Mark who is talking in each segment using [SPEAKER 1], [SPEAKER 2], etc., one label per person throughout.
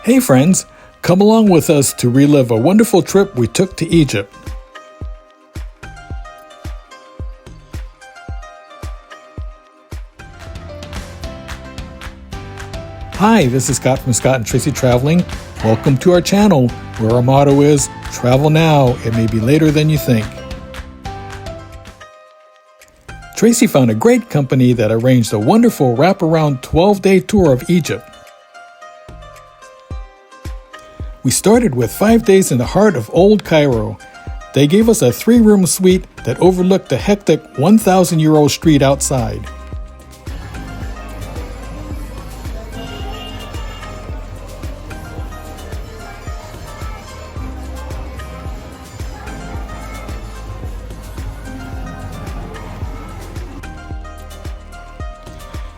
[SPEAKER 1] Hey friends, come along with us to relive a wonderful trip we took to Egypt. Hi, this is Scott from Scott and Tracy Traveling. Welcome to our channel, where our motto is, travel now, it may be later than you think. Tracy found a great company that arranged a wonderful wraparound 12-day tour of Egypt. We started with 5 days in the heart of Old Cairo. They gave us a 3-room suite that overlooked the hectic 1,000-year-old street outside.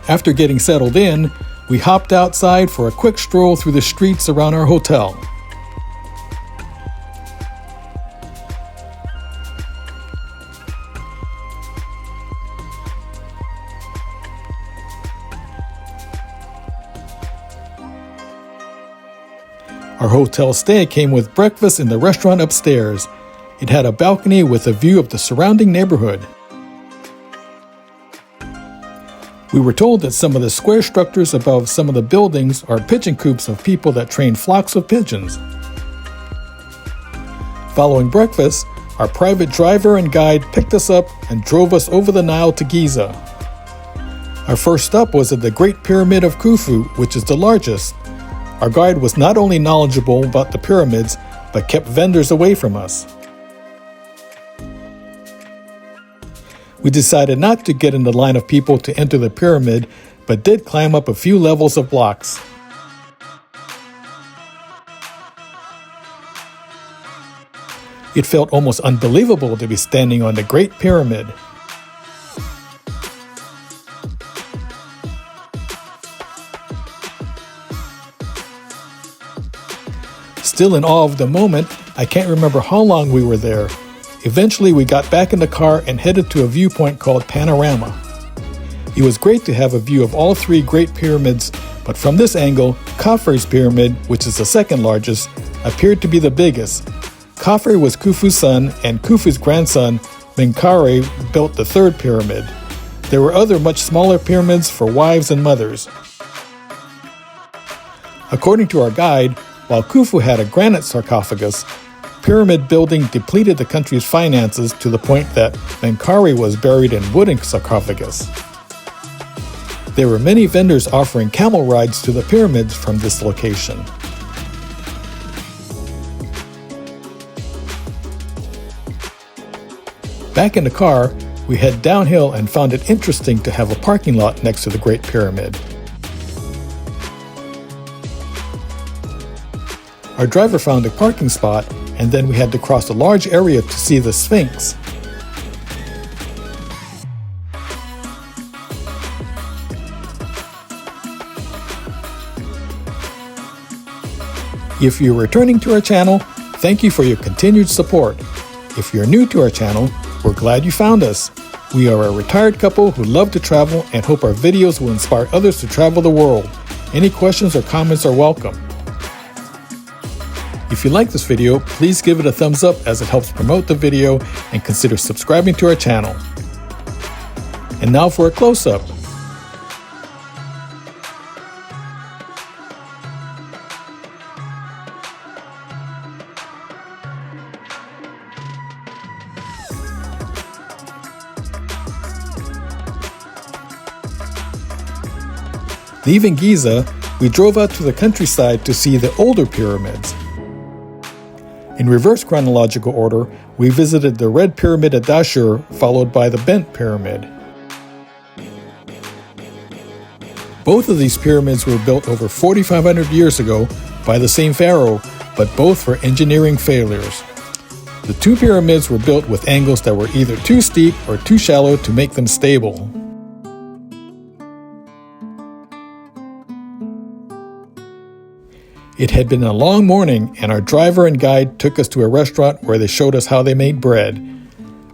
[SPEAKER 1] After getting settled in, we hopped outside for a quick stroll through the streets around our hotel. Our hotel stay came with breakfast in the restaurant upstairs. It had a balcony with a view of the surrounding neighborhood. We were told that some of the square structures above some of the buildings are pigeon coops of people that train flocks of pigeons. Following breakfast, our private driver and guide picked us up and drove us over the Nile to Giza. Our first stop was at the Great Pyramid of Khufu, which is the largest. Our guide was not only knowledgeable about the pyramids, but kept vendors away from us. We decided not to get in the line of people to enter the pyramid, but did climb up a few levels of blocks. It felt almost unbelievable to be standing on the Great Pyramid. Still in awe of the moment, I can't remember how long we were there. Eventually, we got back in the car and headed to a viewpoint called Panorama. It was great to have a view of all 3 Great Pyramids, but from this angle, Khafre's pyramid, which is the second largest, appeared to be the biggest. Khafre was Khufu's son, and Khufu's grandson, Menkaure, built the 3rd pyramid. There were other much smaller pyramids for wives and mothers. According to our guide, while Khufu had a granite sarcophagus, pyramid building depleted the country's finances to the point that Menkaure was buried in wooden sarcophagus. There were many vendors offering camel rides to the pyramids from this location. Back in the car, we head downhill and found it interesting to have a parking lot next to the Great Pyramid. Our driver found a parking spot, and then we had to cross a large area to see the Sphinx. If you're returning to our channel, thank you for your continued support. If you're new to our channel, we're glad you found us. We are a retired couple who love to travel and hope our videos will inspire others to travel the world. Any questions or comments are welcome. If you like this video, please give it a thumbs up as it helps promote the video, and consider subscribing to our channel. And now for a close-up. Leaving Giza, we drove out to the countryside to see the older pyramids. In reverse chronological order, we visited the Red Pyramid at Dashur, followed by the Bent Pyramid. Both of these pyramids were built over 4,500 years ago by the same pharaoh, but both were engineering failures. The 2 pyramids were built with angles that were either too steep or too shallow to make them stable. It had been a long morning, and our driver and guide took us to a restaurant where they showed us how they made bread.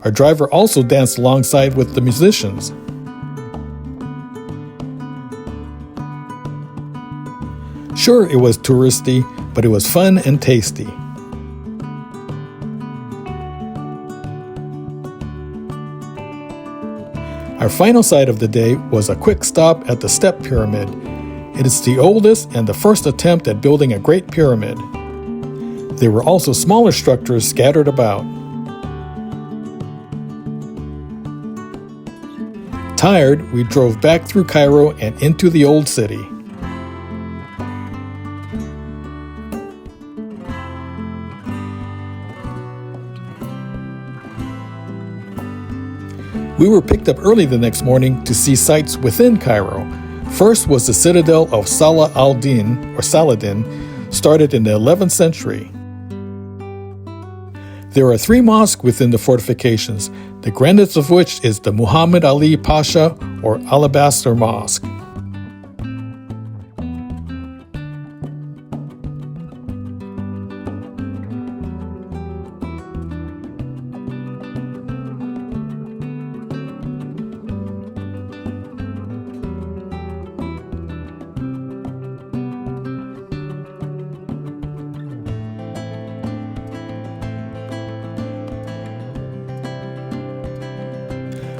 [SPEAKER 1] Our driver also danced alongside with the musicians. Sure, it was touristy, but it was fun and tasty. Our final sight of the day was a quick stop at the Step Pyramid. It is the oldest and the first attempt at building a great pyramid. There were also smaller structures scattered about. Tired, we drove back through Cairo and into the old city. We were picked up early the next morning to see sights within Cairo. First was the Citadel of Salah al-Din, or Saladin, started in the 11th century. There are 3 mosques within the fortifications, the grandest of which is the Muhammad Ali Pasha, or Alabaster Mosque.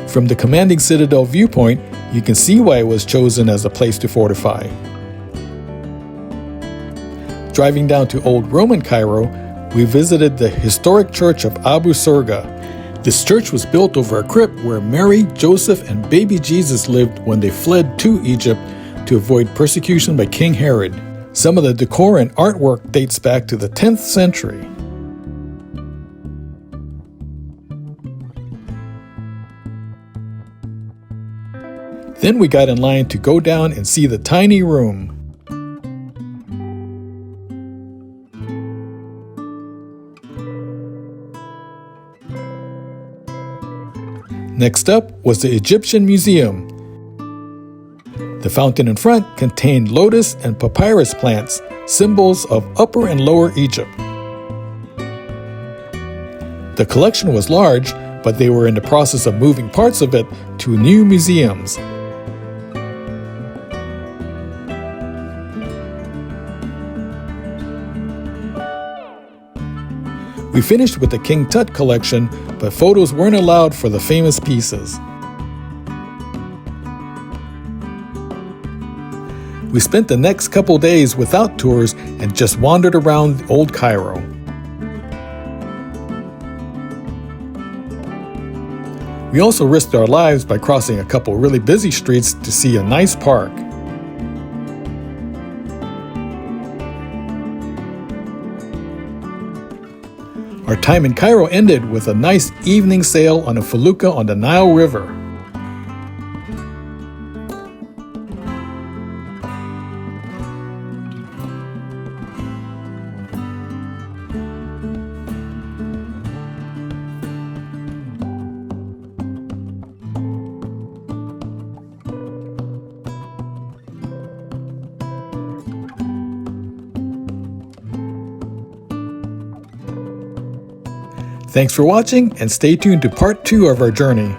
[SPEAKER 1] From the commanding Citadel viewpoint, you can see why it was chosen as a place to fortify. Driving down to Old Roman Cairo, we visited the historic church of Abu Surga. This church was built over a crypt where Mary, Joseph, and baby Jesus lived when they fled to Egypt to avoid persecution by King Herod. Some of the decor and artwork dates back to the 10th century. Then we got in line to go down and see the tiny room. Next up was the Egyptian Museum. The fountain in front contained lotus and papyrus plants, symbols of Upper and Lower Egypt. The collection was large, but they were in the process of moving parts of it to new museums. We finished with the King Tut collection, but photos weren't allowed for the famous pieces. We spent the next couple days without tours and just wandered around Old Cairo. We also risked our lives by crossing a couple really busy streets to see a nice park. Our time in Cairo ended with a nice evening sail on a felucca on the Nile River. Thanks for watching, and stay tuned to part 2 of our journey.